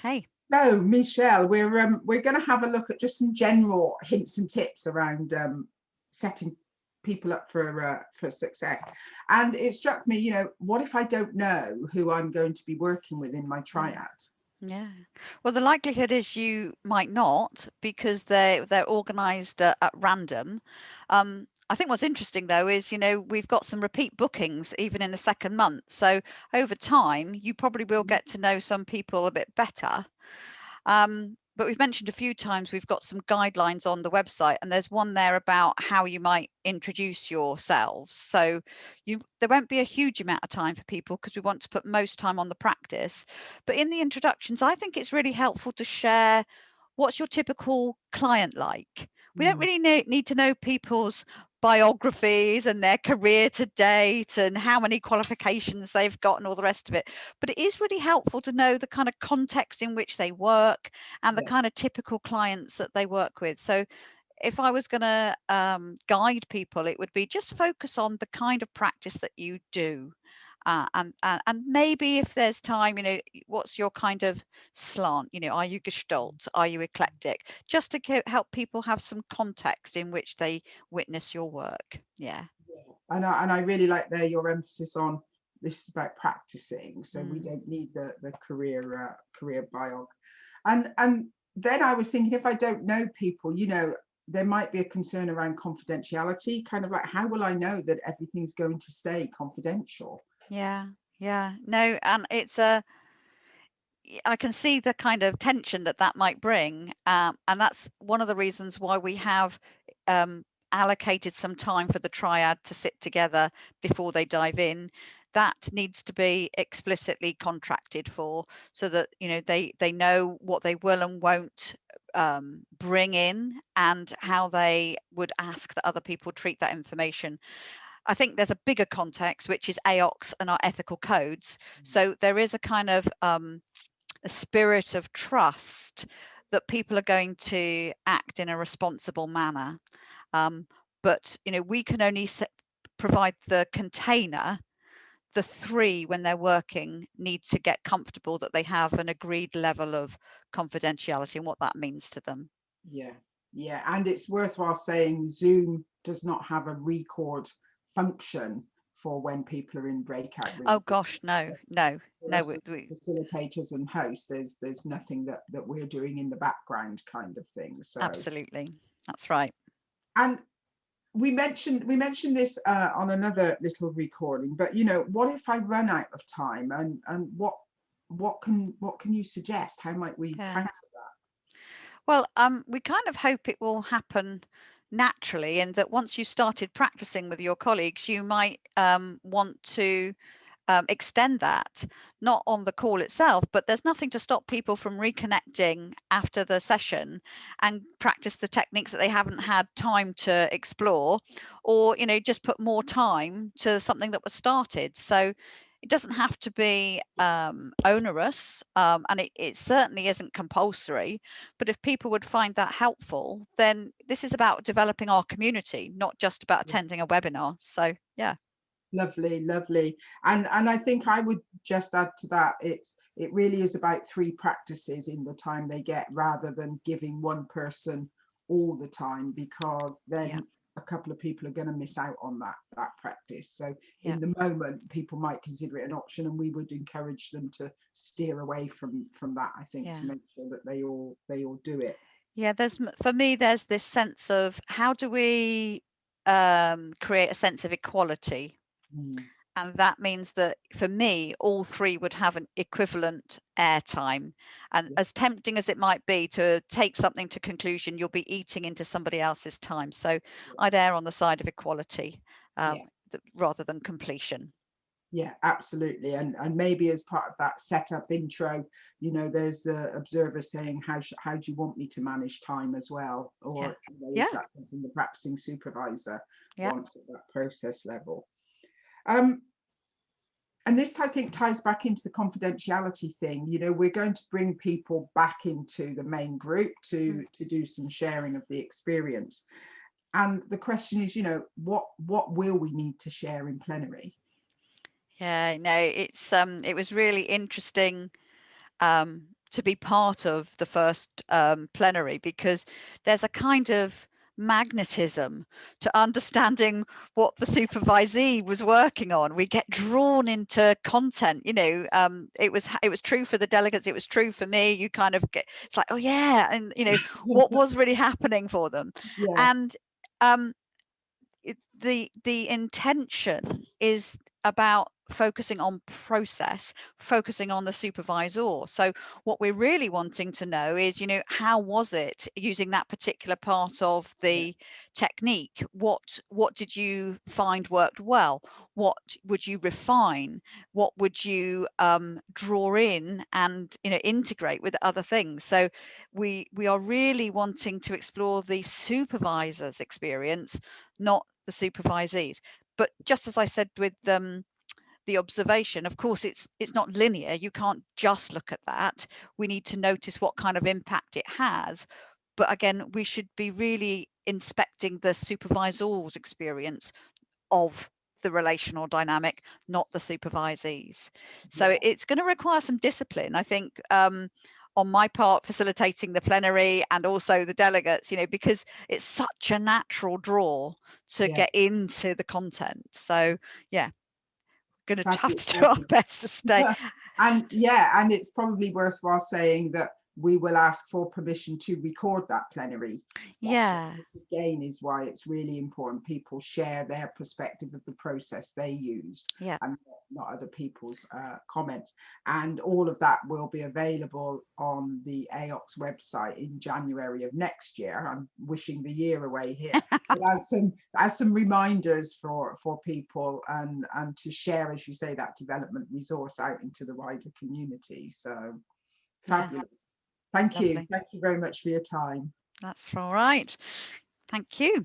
Okay. So, Michelle, we're going to have a look at just some general hints and tips around setting people up for success. And it struck me, what if I don't know who I'm going to be working with in my Mm. triad? Yeah. Well, the likelihood is you might not because they're organised at random. I think what's interesting though is, we've got some repeat bookings even in the second month. So over time, you probably will get to know some people a bit better. But we've mentioned a few times we've got some guidelines on the website, and there's one there about how you might introduce yourselves. So there won't be a huge amount of time for people because we want to put most time on the practice. But in the introductions, I think it's really helpful to share what's your typical client like. We don't Mm, really need to know people's biographies and their career to date and how many qualifications they've got and all the rest of it. But it is really helpful to know the kind of context in which they work and the yeah, kind of typical clients that they work with. So if I was going to guide people, it would be just focus on the kind of practice that you do. And maybe if there's time, what's your kind of slant? Are you Gestalt? Are you eclectic? Just to help people have some context in which they witness your work. Yeah. yeah. And I really like there your emphasis on this is about practicing, so we Mm. don't need the career biog. And then I was thinking, if I don't know people, there might be a concern around confidentiality, kind of like, how will I know that everything's going to stay confidential? Yeah. Yeah. No, and I can see the kind of tension that might bring, and that's one of the reasons why we have um, allocated some time for the triad to sit together before they dive in. That needs to be explicitly contracted for, so that they know what they will and won't bring in, and how they would ask that other people treat that information. I think there's a bigger context, which is AOCS and our ethical codes. So there is a kind of a spirit of trust that people are going to act in a responsible manner. Um, but we can only provide the container. The three, when they're working, need to get comfortable that they have an agreed level of confidentiality and what that means to them. Yeah, yeah, and it's worthwhile saying Zoom does not have a record function for when people are in breakout Oh rooms. gosh, no, no, For no. us as facilitators and hosts, there's nothing that we're doing in the background, kind of thing. So, Absolutely, that's right. and we mentioned this on another little recording, but what if I run out of time, and what can you suggest? How might we Yeah. counter? Well, we kind of hope it will happen naturally, and that once you started practicing with your colleagues, you might want to extend that, not on the call itself, but there's nothing to stop people from reconnecting after the session and practice the techniques that they haven't had time to explore, or just put more time to something that was started. So it doesn't have to be onerous, and it certainly isn't compulsory. But if people would find that helpful, then this is about developing our community, not just about attending a webinar. So yeah. Lovely, lovely. And I think I would just add to that, it really is about three practices in the time they get, rather than giving one person all the time, because Yeah. then a couple of people are going to miss out on that practice. So Yeah. in the moment, people might consider it an option, and we would encourage them to steer away from that, I think, Yeah. to make sure that they all do it. Yeah, for me, there's this sense of how do we create a sense of equality? Mm, And that means that for me, all three would have an equivalent airtime. And yeah, as tempting as it might be to take something to conclusion, you'll be eating into somebody else's time. So I'd err on the side of equality yeah. rather than completion. Yeah, absolutely. And maybe as part of that setup intro, there's the observer saying, how do you want me to manage time as well? Yeah. Or is Yeah. that something the practicing supervisor Yeah. wants at that process level? Um, and this, I think, ties back into the confidentiality thing. We're going to bring people back into the main group Mm. to do some sharing of the experience. And the question is, what will we need to share in plenary? Yeah, no, it was really interesting to be part of the first plenary, because there's a kind of magnetism to understanding what the supervisee was working on. We get drawn into content, you know. It was true for the delegates, it was true for me. You kind of get, it's like, oh yeah, and you know what was really happening for them. Yes. And the intention is about focusing on process, focusing on the supervisor. So what we're really wanting to know is, you know, how was it using that particular part of the technique? What did you find worked well? What would you refine? What would you draw in and, you know, integrate with other things? So we are really wanting to explore the supervisor's experience, not the supervisees. But just as I said with the observation, of course, it's not linear. You can't just look at that. We need to notice what kind of impact it has. But again, we should be really inspecting the supervisor's experience of the relational dynamic, not the supervisees. So Yeah. it's going to require some discipline, I think, on my part, facilitating the plenary and also the delegates, you know, because it's such a natural draw to Yes. get into the content. So yeah, going to have to do our Fabulous. best to stay. And yeah, and it's probably worthwhile saying that we will ask for permission to record that plenary session. Yeah, Which again is why it's really important people share their perspective of the process they used, yeah. and not other people's comments. And all of that will be available on the AOCS website in January of next year. I'm wishing the year away here. But as some reminders for people, and to share, as you say, that development resource out into the wider community. So Yeah, fabulous. Thank you. lovely. Thank you very much for your time. That's all right. Thank you.